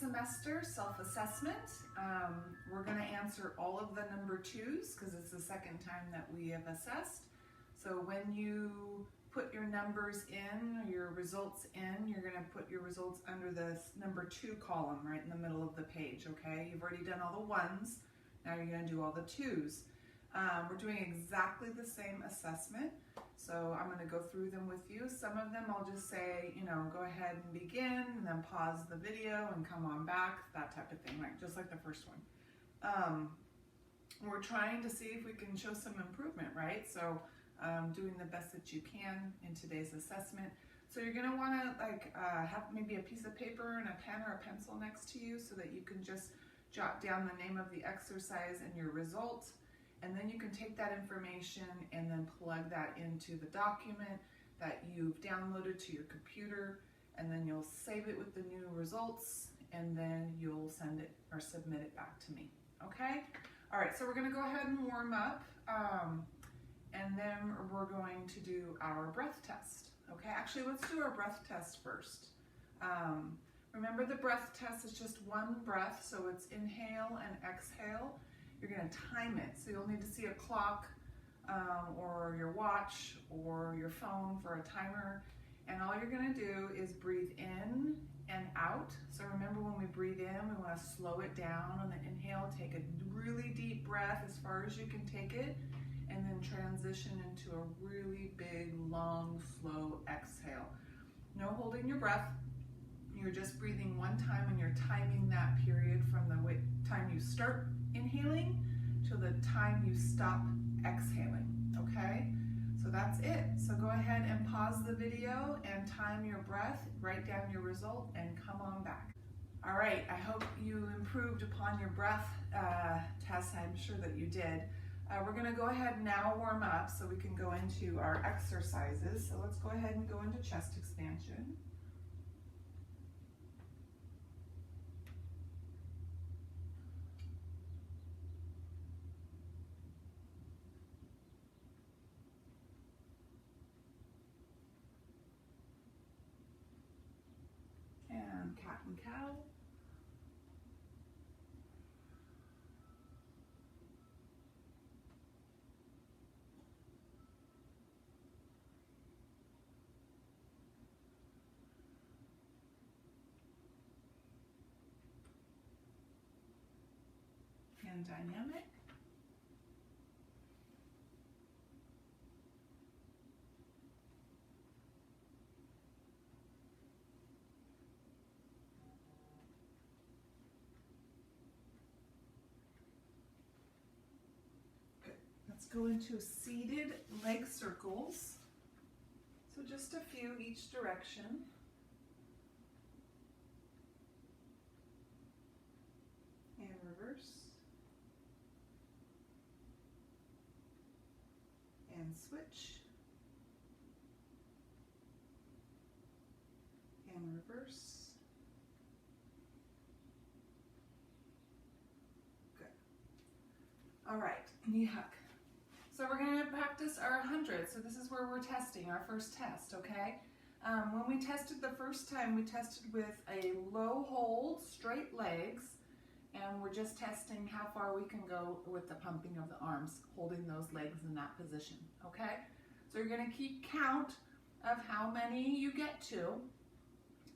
semester self-assessment. We're going to answer all of the number 2s because it's the second time that we have assessed. So when you put your numbers in, your results in, you're going to put your results under the number 2 column right in the middle of the page, okay? You've already done all the 1s, now you're going to do all the 2s. We're doing exactly the same assessment, so I'm going to go through them with you. Some of them I'll just say, go ahead and begin, and then pause the video and come on back, that type of thing, right? Just like the first one. We're trying to see if we can show some improvement, right? So doing the best that you can in today's assessment. So you're going to want to have maybe a piece of paper and a pen or a pencil next to you so that you can just jot down the name of the exercise and your result. And then you can take that information and then plug that into the document that you've downloaded to your computer, and then you'll save it with the new results, and then you'll send it or submit it back to me, okay? All right, so we're gonna go ahead and warm up, and then we're going to do our breath test, okay? Actually, let's do our breath test first. Remember, the breath test is just one breath, so it's inhale and exhale. You're going to time it, so you'll need to see a clock or your watch or your phone for a timer, and all you're going to do is breathe in and out. So remember, when we breathe in, we want to slow it down on the inhale. Take a really deep breath as far as you can take it, and then transition into a really big, long, slow exhale. No holding your breath. You're just breathing one time, and you're timing that period from the time you start inhaling to the time you stop exhaling, okay? So that's it. So go ahead and pause the video and time your breath, write down your result, and come on back. All right, I hope you improved upon your breath test. I'm sure that you did. We're gonna go ahead and now warm up so we can go into our exercises. So let's go ahead and go into chest expansion. And cat and cow. And dynamic. Let's go into seated leg circles. So just a few each direction. And reverse. And switch. And reverse. Good. All right, knee hug. So we're going to practice our 100. So this is where we're testing our first test, okay? When we tested the first time, we tested with a low hold, straight legs, and we're just testing how far we can go with the pumping of the arms, holding those legs in that position, okay? So you're going to keep count of how many you get to,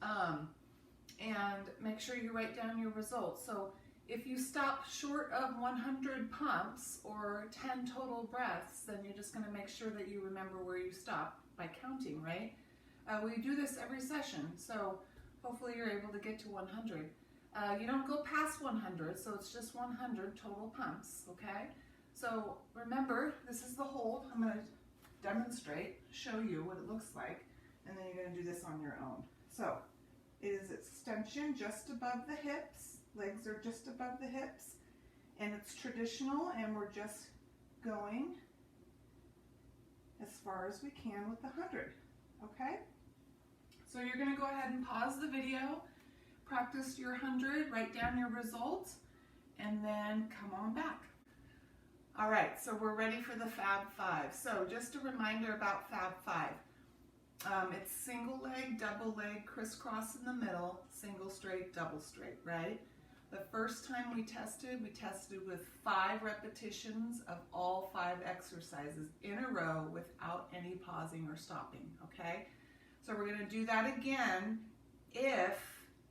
and make sure you write down your results. So if you stop short of 100 pumps or 10 total breaths, then you're just going to make sure that you remember where you stopped by counting, right? We do this every session, so hopefully you're able to get to 100. You don't go past 100, so it's just 100 total pumps, okay? So remember, this is the hold. I'm going to demonstrate, show you what it looks like, and then you're going to do this on your own. So it is extension just above the hips. Legs are just above the hips, and it's traditional, and we're just going as far as we can with the 100, okay? So you're going to go ahead and pause the video, practice your 100, write down your results, and then come on back. All right, so we're ready for the Fab Five. So just a reminder about Fab Five. It's single leg, double leg, crisscross in the middle, single straight, double straight, right? The first time we tested with 5 repetitions of all 5 exercises in a row without any pausing or stopping, okay? So we're gonna do that again if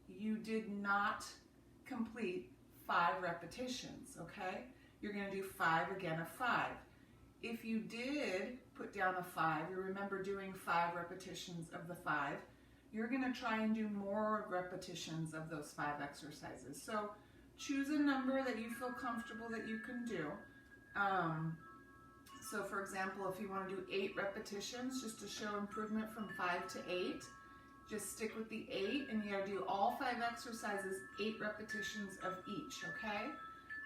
you did not complete 5 repetitions, okay? You're gonna do 5 again of 5. If you did put down a 5, you remember doing 5 repetitions of the 5, you're gonna try and do more repetitions of those 5 exercises. So choose a number that you feel comfortable that you can do. So for example, if you wanna do 8 repetitions just to show improvement from 5 to 8, just stick with the 8 and you gotta do all 5 exercises, 8 repetitions of each, okay?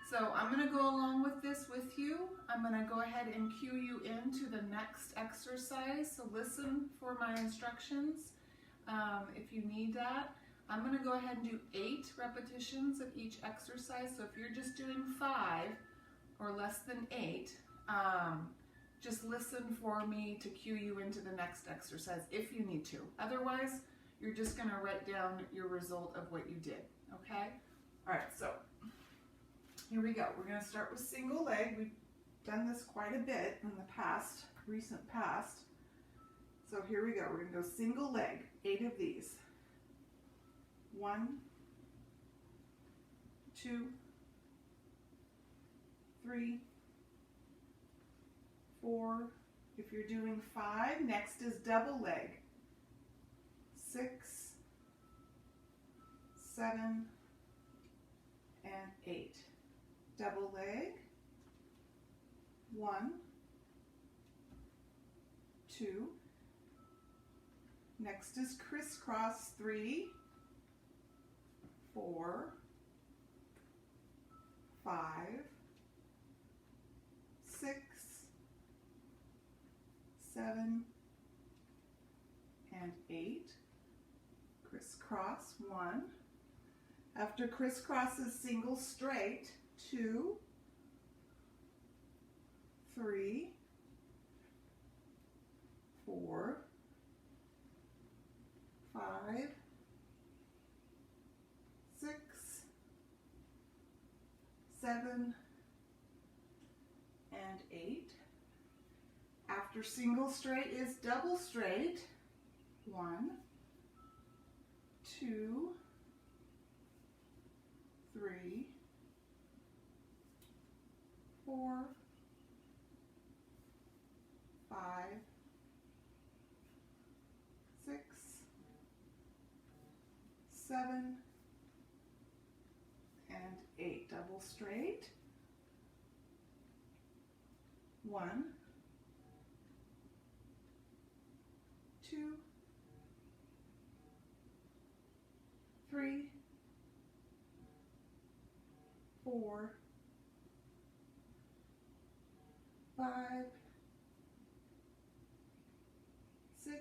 So I'm gonna go along with this with you. I'm gonna go ahead and cue you into the next exercise. So listen for my instructions if you need that. I'm gonna go ahead and do 8 repetitions of each exercise. So if you're just doing 5 or less than 8, just listen for me to cue you into the next exercise if you need to. Otherwise, you're just gonna write down your result of what you did, okay? All right, so here we go. We're gonna start with single leg. We've done this quite a bit in the past, recent past. So here we go. We're gonna go single leg, 8 of these. 1, 2, 3, 4. If you're doing 5, next is double leg. 6, 7, and 8. Double leg. 1, 2. Next is crisscross. 3, 4, 5, 6, 7, and 8. Crisscross. 1. After crisscross is single straight. 2, 3, 4, 5, 6, 7, and 8. After single straight is double straight. 1, 2, 3, 4, 5, 6, 7, and 8. Double straight. 1, 2, 3, 4, 5, 6,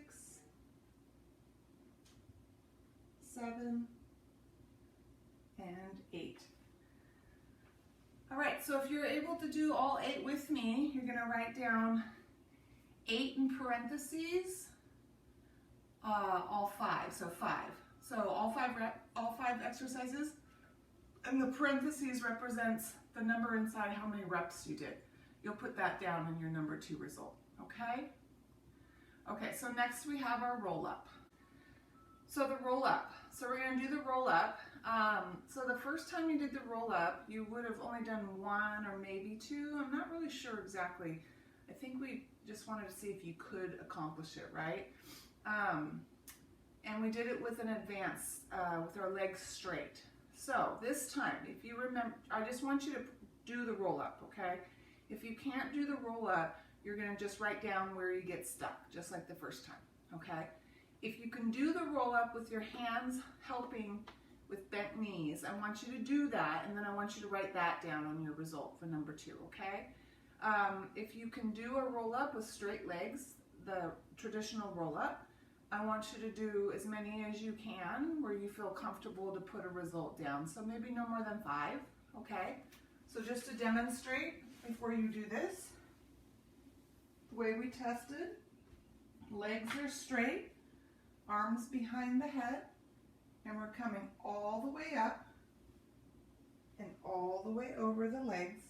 7, and 8. All right, so if you're able to do all 8 with me, you're gonna write down 8 in parentheses, all 5, so 5. So all 5 exercises, and the parentheses represents the number inside how many reps you did. You'll put that down in your number 2 result, okay? Okay, so next we have our roll up. So the roll up. So we're gonna do the roll up. So the first time you did the roll up, you would have only done 1 or maybe 2. I'm not really sure exactly. I think we just wanted to see if you could accomplish it, right? And we did it with an advance, with our legs straight. So this time, if you remember, I just want you to do the roll up, okay? If you can't do the roll up, you're gonna just write down where you get stuck, just like the first time, okay? If you can do the roll up with your hands helping with bent knees, I want you to do that, and then I want you to write that down on your result for number 2, okay? If you can do a roll up with straight legs, the traditional roll up, I want you to do as many as you can where you feel comfortable to put a result down. So maybe no more than 5, okay? So just to demonstrate before you do this, the way we tested, legs are straight, arms behind the head, and we're coming all the way up and all the way over the legs,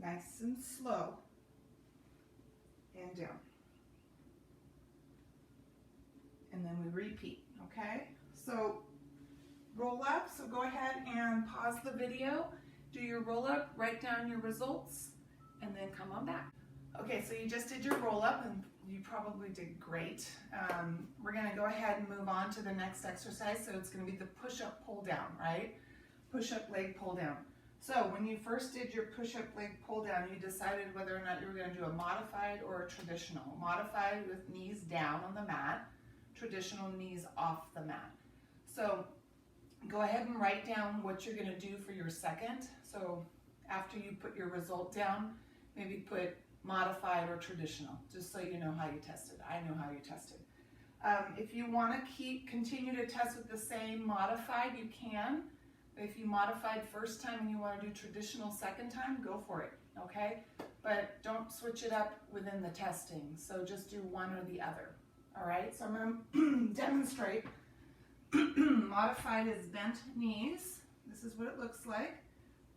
nice and slow, and down. And then we repeat, okay? So roll up, so go ahead and pause the video, do your roll up, write down your results, and then come on back. Okay, so you just did your roll up and you probably did great. We're gonna go ahead and move on to the next exercise. So it's gonna be the push-up, pull down, right? Push-up, leg pull down. So when you first did your push-up, leg pull down, you decided whether or not you were gonna do a modified or a traditional. Modified with knees down on the mat, traditional knees off the mat. So go ahead and write down what you're gonna do for your second. So after you put your result down, maybe put modified or traditional, just so you know how you tested. I know how you tested. If you want to continue to test with the same modified, you can. If you modified first time and you want to do traditional second time, go for it, okay? But don't switch it up within the testing, so just do one or the other, all right? So I'm going to demonstrate. Modified is bent knees. This is what it looks like.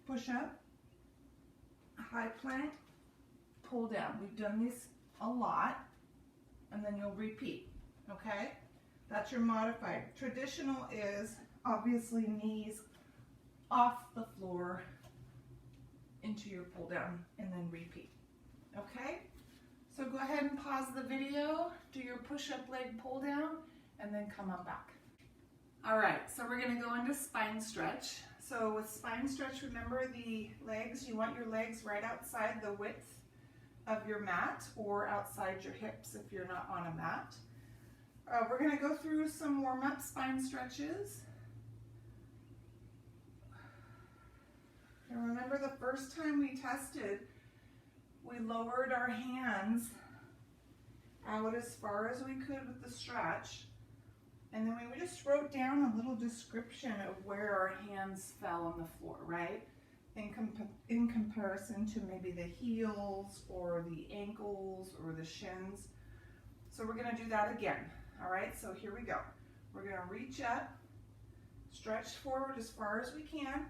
Push up, high plank, pull down. We've done this a lot, and then you'll repeat, okay? That's your modified. Traditional is obviously knees off the floor into your pull down, and then repeat, okay? So go ahead and pause the video, do your push-up leg pull down, and then come on back. All right, so we're gonna go into spine stretch. So with spine stretch, remember the legs, you want your legs right outside the width of your mat or outside your hips if you're not on a mat. We're going to go through some warm-up spine stretches. And remember the first time we tested, we lowered our hands out as far as we could with the stretch. And then we just wrote down a little description of where our hands fell on the floor, right? In comparison to maybe the heels or the ankles or the shins. So we're going to do that again. All right, so here we go. We're going to reach up, stretch forward as far as we can,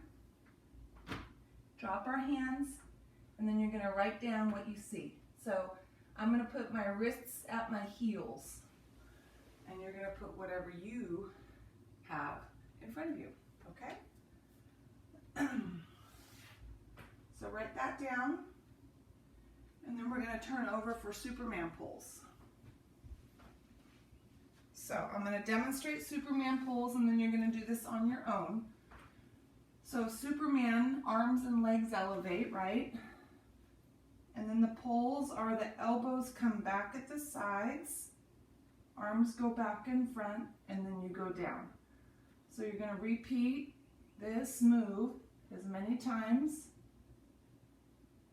drop our hands, and then you're going to write down what you see. So I'm going to put my wrists at my heels, and you're going to put whatever you have in front of you, okay? So write that down, and then we're going to turn over for Superman pulls. So I'm going to demonstrate Superman pulls, and then you're going to do this on your own. So Superman, arms and legs elevate, right? And then the pulls are the elbows come back at the sides, arms go back in front, and then you go down. So you're going to repeat this move as many times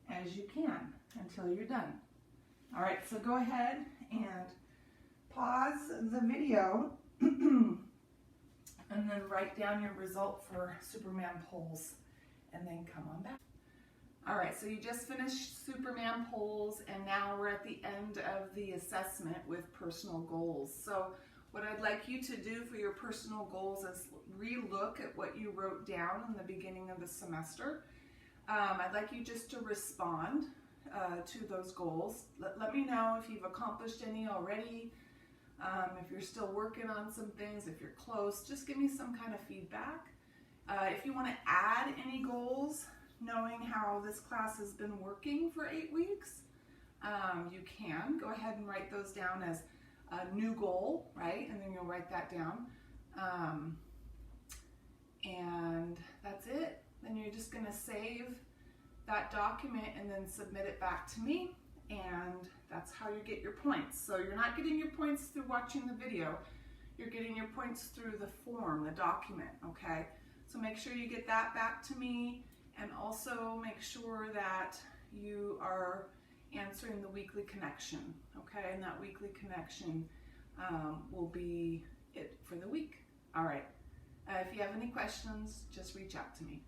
as you can until you're done. All right, so go ahead and pause the video and then write down your result for Superman pulls and then come on back. All right, so you just finished Superman pulls, and now we're at the end of the assessment with personal goals. So what I'd like you to do for your personal goals is re-look at what you wrote down in the beginning of the semester. I'd like you just to respond to those goals. Let me know if you've accomplished any already, if you're still working on some things, if you're close. Just give me some kind of feedback. If you want to add any goals, knowing how this class has been working for 8 weeks, you can. Go ahead and write those down as a new goal, right? And then you'll write that down. And that's it. Then you're just going to save that document and then submit it back to me, and that's how you get your points. So you're not getting your points through watching the video, you're getting your points through the form, the document, okay? So make sure you get that back to me, and also make sure that you are answering the weekly connection, okay? And that weekly connection will be it for the week. All right. If you have any questions, just reach out to me.